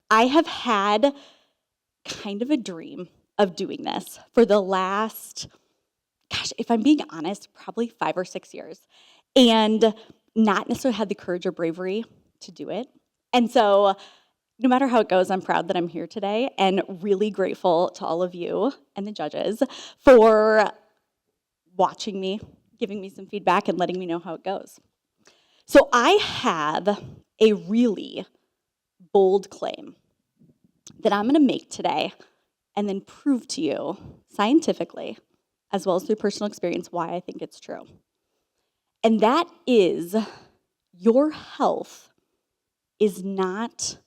I have had kind of a dream of doing this for the last, gosh, if I'm being honest, probably 5 or 6 years, and not necessarily had the courage or bravery to do it. And so no matter how it goes, I'm proud that I'm here today and really grateful to all of you and the judges for watching me, giving me some feedback, and letting me know how it goes. So I have a really bold claim that I'm gonna make today and then prove to you scientifically, as well as through personal experience, why I think it's true. And that is, your health is not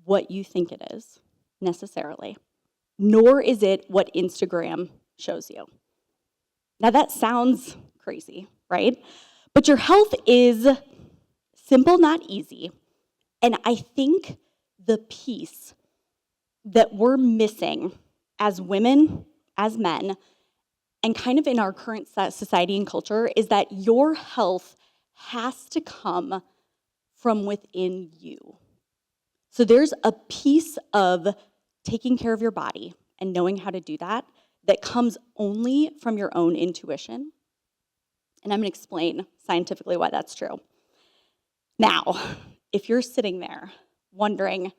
what you think it is, necessarily, nor is it what Instagram shows you. Now that sounds crazy, right? But your health is simple, not easy. And I think the piece that we're missing as women, as men, and kind of in our current society and culture is that your health has to come from within you. So there's a piece of taking care of your body and knowing how to do that that comes only from your own intuition. And I'm going to explain scientifically why that's true. Now, if you're sitting there wondering,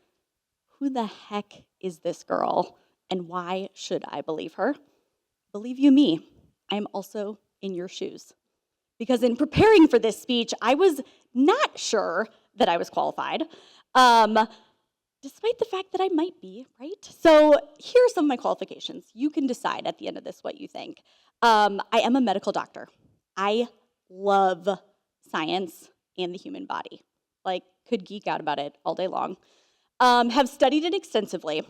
who the heck is this girl and why should I believe her? Believe you me, I am also in your shoes. Because in preparing for this speech, I was not sure that I was qualified, despite the fact that I might be, right? So here are some of my qualifications. You can decide at the end of this what you think. I am a medical doctor. I love science and the human body. Like, could geek out about it all day long. Have studied it extensively.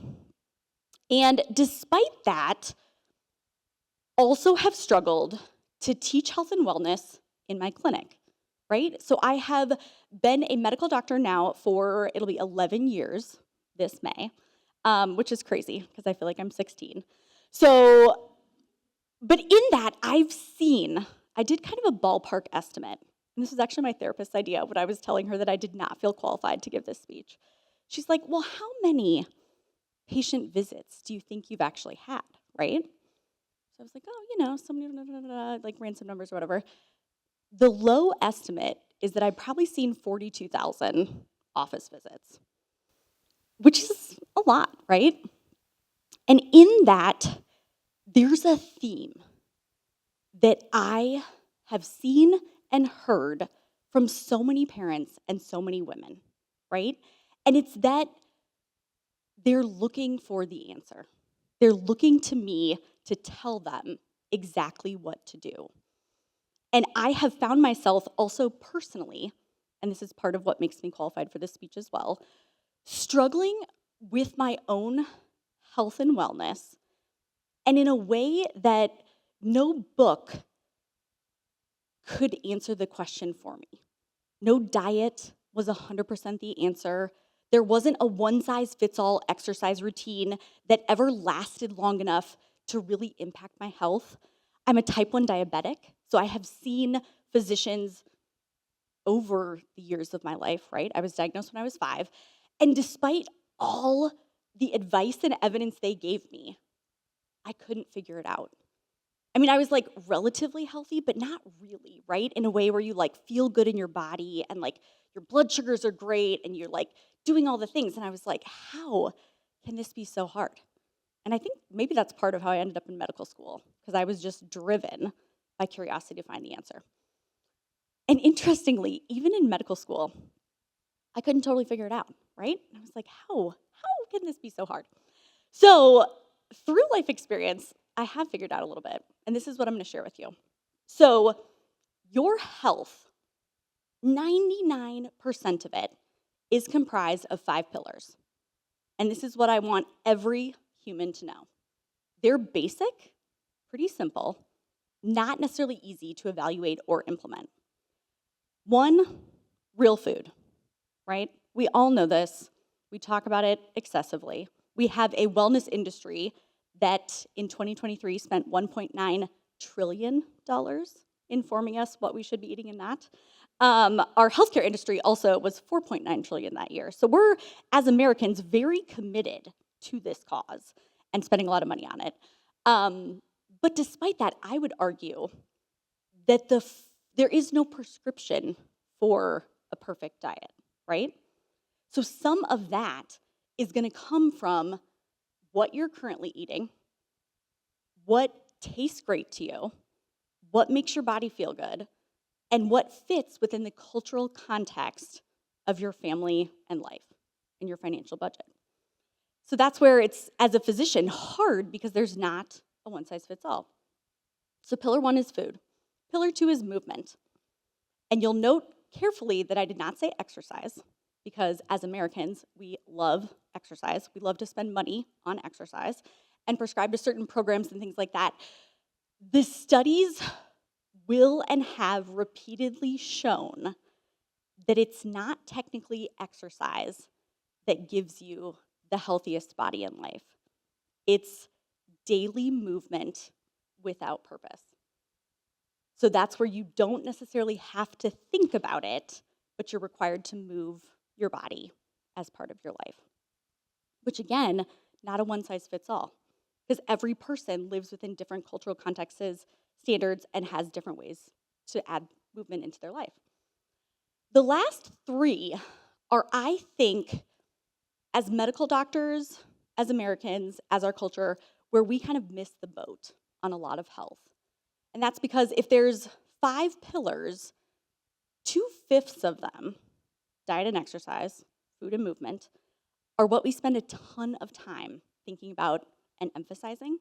And despite that, also have struggled to teach health and wellness in my clinic, right? So I have been a medical doctor now for, it'll be 11 years this May, which is crazy because I feel like I'm 16. So, but in that, I did kind of a ballpark estimate. And this was actually my therapist's idea when I was telling her that I did not feel qualified to give this speech. She's like, well, how many patient visits do you think you've actually had, right? So I was like, oh, so many, like ran some numbers or whatever. The low estimate is that I've probably seen 42,000 office visits, which is a lot, right? And in that, there's a theme that I have seen and heard from so many parents and so many women, right? And it's that they're looking for the answer. They're looking to me to tell them exactly what to do. And I have found myself also personally, and this is part of what makes me qualified for this speech as well, struggling with my own health and wellness, and in a way that no book could answer the question for me. No diet was 100% the answer. There wasn't a one-size-fits-all exercise routine that ever lasted long enough to really impact my health. I'm a type 1 diabetic, so I have seen physicians over the years of my life, right? I was diagnosed when I was 5, and despite all the advice and evidence they gave me, I couldn't figure it out. I mean, I was like relatively healthy, but not really, right? In a way where you like feel good in your body and like your blood sugars are great and you're like doing all the things. And I was like, how can this be so hard? And I think maybe that's part of how I ended up in medical school, because I was just driven by curiosity to find the answer. And interestingly, even in medical school, I couldn't totally figure it out, right? And I was like, how can this be so hard? So through life experience, I have figured out a little bit, and this is what I'm going to share with you. So your health, 99% of it is comprised of 5 pillars. And this is what I want every human to know. They're basic, pretty simple, not necessarily easy to evaluate or implement. 1, real food, right? We all know this. We talk about it excessively. We have a wellness industry that in 2023 spent $1.9 trillion informing us what we should be eating and not. Our healthcare industry also was 4.9 trillion that year. So we're, as Americans, very committed to this cause and spending a lot of money on it. But despite that, I would argue that there is no prescription for a perfect diet, right? So some of that is going to come from what you're currently eating, what tastes great to you, what makes your body feel good, and what fits within the cultural context of your family and life and your financial budget. So that's where it's, as a physician, hard because there's not a one size fits all. So pillar 1 is food. Pillar 2 is movement. And you'll note carefully that I did not say exercise because as Americans, we love exercise. We love to spend money on exercise and prescribe to certain programs and things like that. The studies will and have repeatedly shown that it's not technically exercise that gives you the healthiest body in life. It's daily movement without purpose. So that's where you don't necessarily have to think about it, but you're required to move your body as part of your life. Which again, not a one size fits all, because every person lives within different cultural contexts, standards, and has different ways to add movement into their life. The last 3 are, I think, as medical doctors, as Americans, as our culture, where we kind of miss the boat on a lot of health. And that's because if there's 5 pillars, 2/5 of them, diet and exercise, food and movement, are what we spend a ton of time thinking about and emphasizing.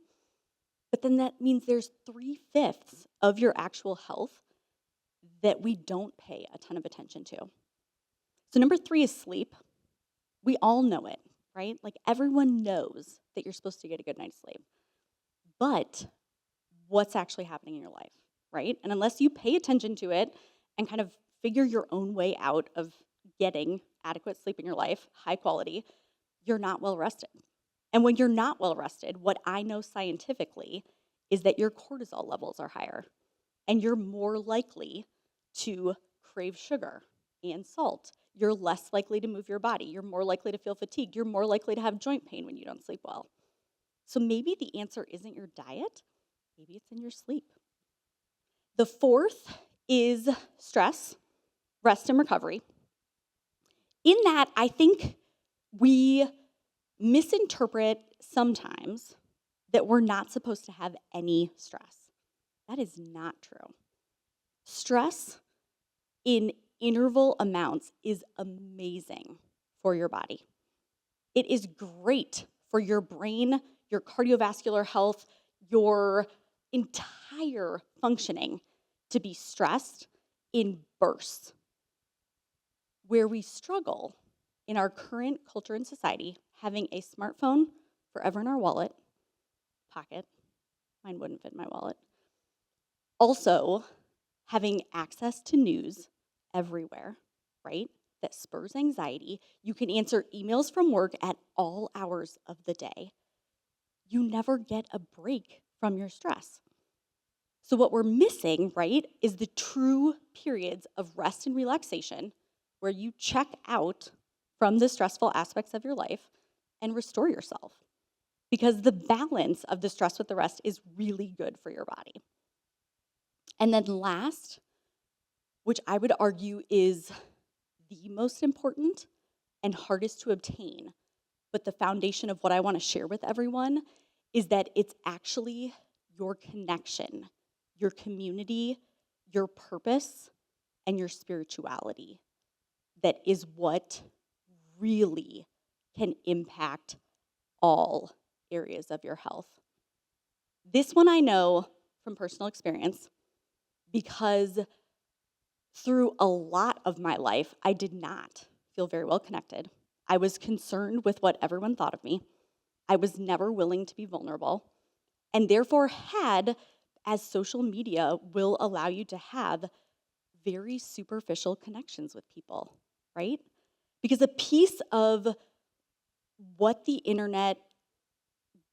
But then that means there's 3/5 of your actual health that we don't pay a ton of attention to. So number 3 is sleep. We all know it, right? Like everyone knows that you're supposed to get a good night's sleep. But what's actually happening in your life, right? And unless you pay attention to it and kind of figure your own way out of getting adequate sleep in your life, high quality, you're not well rested. And when you're not well rested, what I know scientifically is that your cortisol levels are higher and you're more likely to crave sugar and salt. You're less likely to move your body. You're more likely to feel fatigued. You're more likely to have joint pain when you don't sleep well. So maybe the answer isn't your diet, maybe it's in your sleep. The 4th is stress, rest, and recovery. In that, I think we misinterpret sometimes that we're not supposed to have any stress. That is not true. Stress in interval amounts is amazing for your body. It is great for your brain, your cardiovascular health, your entire functioning to be stressed in bursts. Where we struggle in our current culture and society, having a smartphone forever in our pocket, mine wouldn't fit in my wallet. Also, having access to news everywhere, right? That spurs anxiety. You can answer emails from work at all hours of the day. You never get a break from your stress. So what we're missing, right, is the true periods of rest and relaxation where you check out from the stressful aspects of your life and restore yourself. Because the balance of the stress with the rest is really good for your body. And then last, which I would argue is the most important and hardest to obtain, but the foundation of what I want to share with everyone is that it's actually your connection, your community, your purpose, and your spirituality that is what really can impact all areas of your health. This one I know from personal experience because through a lot of my life, I did not feel very well connected. I was concerned with what everyone thought of me. I was never willing to be vulnerable, and therefore had, as social media will allow you to have, very superficial connections with people, right? Because a piece of what the internet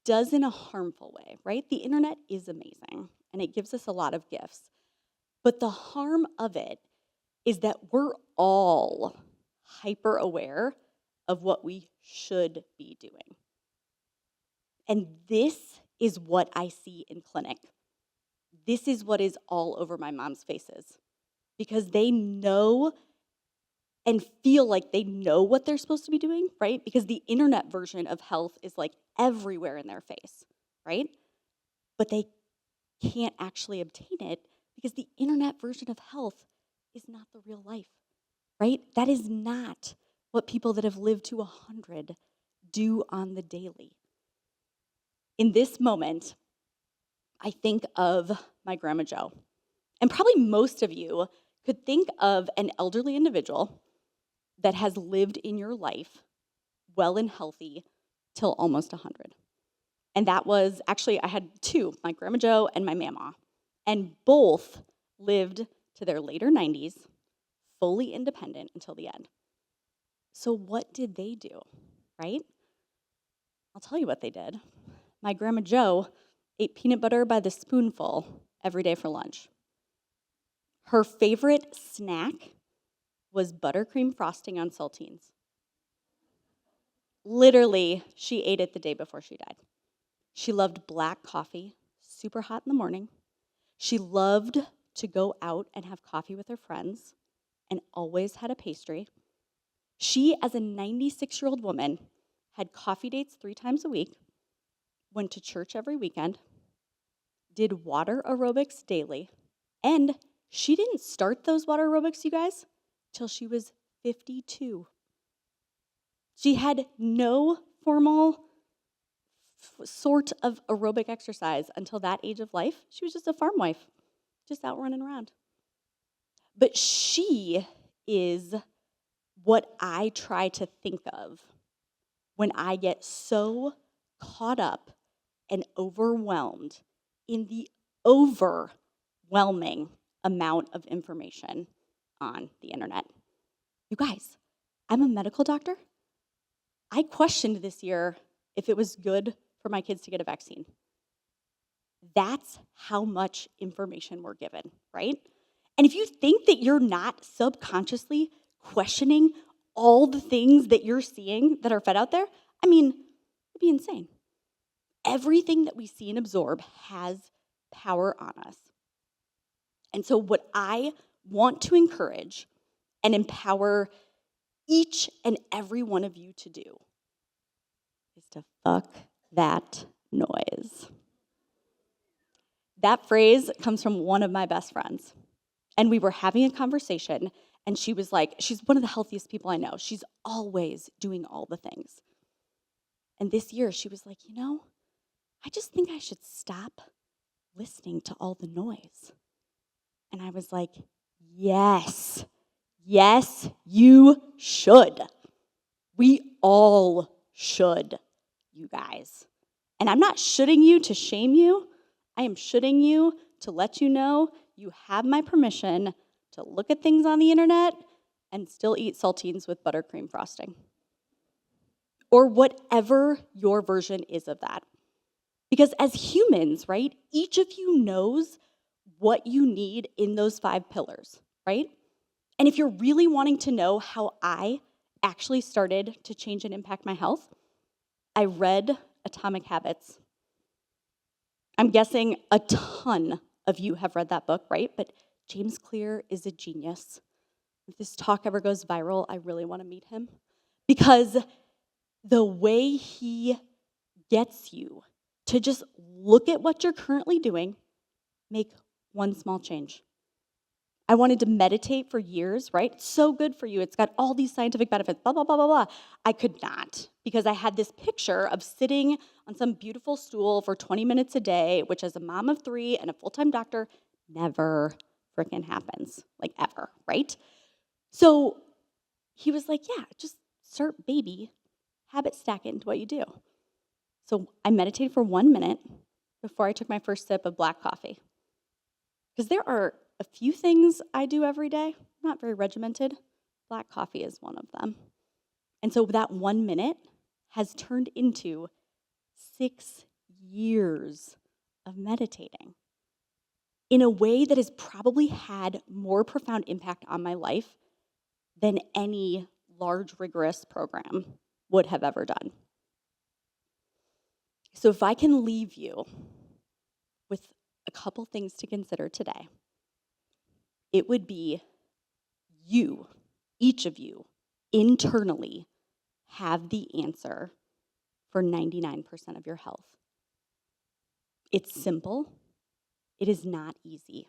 does in a harmful way, right? The internet is amazing, and it gives us a lot of gifts. But the harm of it is that we're all hyper aware of what we should be doing. And this is what I see in clinic. This is what is all over my mom's faces, because they know and feel like they know what they're supposed to be doing, right? Because the internet version of health is like everywhere in their face, right? But they can't actually obtain it because the internet version of health is not the real life, right? That is not what people that have lived to 100 do on the daily. In this moment, I think of my Grandma Jo. And probably most of you could think of an elderly individual that has lived in your life well and healthy till almost 100. And that was actually, I had two, my Grandma Jo and my Mama. And both lived to their later 90s, fully independent until the end. So what did they do, right? I'll tell you what they did. My Grandma Jo ate peanut butter by the spoonful every day for lunch. Her favorite snack was buttercream frosting on saltines. Literally, she ate it the day before she died. She loved black coffee, super hot in the morning. She loved to go out and have coffee with her friends and always had a pastry. She, as a 96-year-old woman, had coffee dates 3 times a week, went to church every weekend, did water aerobics daily, and she didn't start those water aerobics, you guys, till she was 52. She had no formal sort of aerobic exercise until that age of life. She was just a farm wife, just out running around. But she is what I try to think of when I get so caught up and overwhelmed in the overwhelming amount of information on the internet. You guys, I'm a medical doctor. I questioned this year if it was good for my kids to get a vaccine. That's how much information we're given, right? And if you think that you're not subconsciously questioning all the things that you're seeing that are fed out there, I mean, it'd be insane. Everything that we see and absorb has power on us. And so what I want to encourage and empower each and every one of you to do is to fuck that noise. That phrase comes from one of my best friends. And we were having a conversation, and she was like, she's one of the healthiest people I know. She's always doing all the things. And this year, she was like, I just think I should stop listening to all the noise. And I was like, yes, you should. We all should, you guys. And I'm not shoulding you to shame you. I am shoulding you to let you know you have my permission to look at things on the internet and still eat saltines with buttercream frosting. Or whatever your version is of that. Because as humans, right, each of you knows what you need in those 5 pillars, right? And if you're really wanting to know how I actually started to change and impact my health, I read Atomic Habits. I'm guessing a ton of you have read that book, right? But James Clear is a genius. If this talk ever goes viral, I really want to meet him. Because the way he gets you to just look at what you're currently doing, make one small change. I wanted to meditate for years, right? It's so good for you. It's got all these scientific benefits, blah, blah, blah, blah, blah. I could not because I had this picture of sitting on some beautiful stool for 20 minutes a day, which as a mom of 3 and a full-time doctor, never freaking happens, like ever, right? So he was like, yeah, just start baby, habit stack it into what you do. So I meditated for 1 minute before I took my first sip of black coffee. Because there are a few things I do every day, not very regimented. Black coffee is one of them. And so that 1 minute has turned into 6 years of meditating. in a way that has probably had more profound impact on my life than any large, rigorous program would have ever done. So if I can leave you with a couple things to consider today, it would be you, each of you, internally have the answer for 99% of your health. It's simple. It is not easy.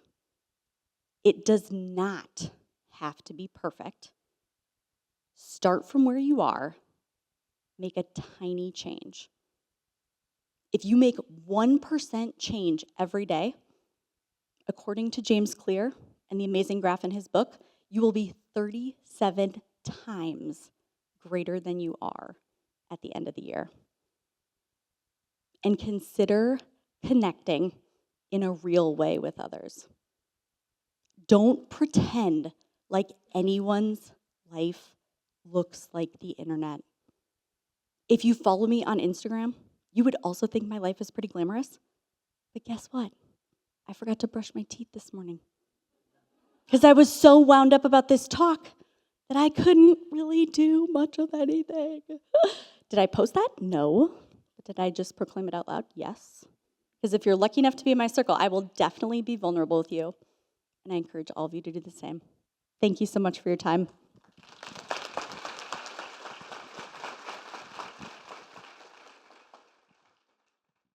It does not have to be perfect. Start from where you are. Make a tiny change. If you make 1% change every day, according to James Clear and the amazing graph in his book, you will be 37 times greater than you are at the end of the year. And consider connecting in a real way with others. Don't pretend like anyone's life looks like the internet. If you follow me on Instagram, you would also think my life is pretty glamorous. But guess what? I forgot to brush my teeth this morning because I was so wound up about this talk that I couldn't really do much of anything. Did I post that? No. But did I just proclaim it out loud? Yes. Because if you're lucky enough to be in my circle, I will definitely be vulnerable with you. And I encourage all of you to do the same. Thank you so much for your time.